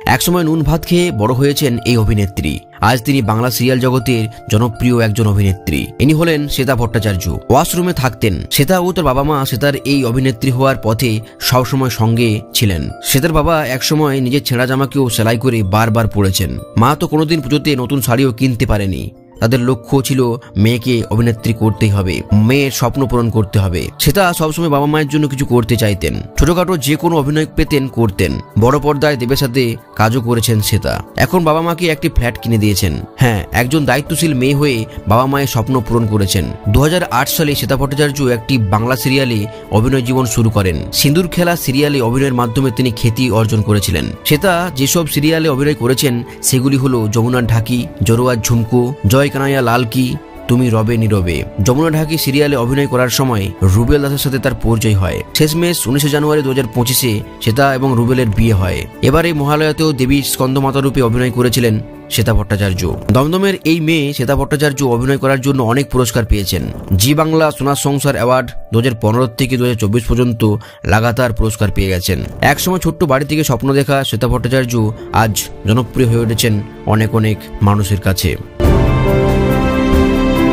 একসময় নুন ভাত খেয়ে বড় হয়েছেন এই অভিনেত্রী। আজ তিনি বাংলা সিরিয়াল জগতের জনপ্রিয় একজন অভিনেত্রী। ইনি হলেন শ্বেতা ভট্টাচার্য। ওয়াশরুমে থাকতেন। শ্বেতা ও তার বাবা মা শ্বেতার এই অভিনেত্রী হওয়ার পথে সবসময় সঙ্গে ছিলেন। শ্বেতার বাবা একসময় নিজের ছেঁড়া জামাকেও সেলাই করে বারবার পরেছেন। মা তো কোনোদিন পুজোতে নতুন শাড়িও কিনতে পারেনি। তাদের লক্ষ্য ছিল মেয়েকে অভিনেত্রী করতেই হবে, মেয়ের স্বপ্ন পূরণ করতে হবে। শ্বেতা সবসময় বাবা মায়ের জন্য কিছু করতে চাইতেন। ছোটখাটো যে কোনো অভিনয় পেতেন করতেন। বড় পর্দায় দেবের সাথে কাজও করেছেন শ্বেতা। এখন বাবা মাকে একটি ফ্ল্যাট কিনে দিয়েছেন। হ্যাঁ, একজন দায়িত্বশীল মেয়ে হয়ে বাবা মায়ের স্বপ্ন পূরণ করেছেন। 2008 সালে শ্বেতা ভট্টাচার্য একটি বাংলা সিরিয়ালে অভিনয় জীবন শুরু করেন। সিঁদুর খেলা সিরিয়ালে অভিনয়ের মাধ্যমে তিনি খ্যাতি অর্জন করেছিলেন। শ্বেতা যেসব সিরিয়ালে অভিনয় করেছেন সেগুলি হলো যমুনা ঢাকি, জরোয়া ঝুমকো, জয় কানাইয়া লাল কি, তুমি রবে নীরবে। যমুনা ঢাকি সিরিয়ালে অভিনয় করার সময় রুবেল দাসের সাথে তার পরিচয় হয়। শেষমেশ 19 জানুয়ারি 2025-এ শ্বেতা এবং রুবেলের বিয়ে হয়। এবার এই মহালয়াতেও দেবী স্কন্দমাতা রূপে অভিনয় করেছিলেন শ্বেতা ভট্টাচার্য। দমদমের এই মেয়ে শ্বেতা ভট্টাচার্য অভিনয় করার জন্য অনেক পুরস্কার পেয়েছেন। জি বাংলা সোনার সংসার অ্যাওয়ার্ড 2015 থেকে 2024 পর্যন্ত লাগাতার পুরস্কার পেয়ে গেছেন। একসময় ছোট্ট বাড়ি থেকে স্বপ্ন দেখা শ্বেতা ভট্টাচার্য আজ জনপ্রিয় হয়ে উঠেছেন অনেক মানুষের কাছে।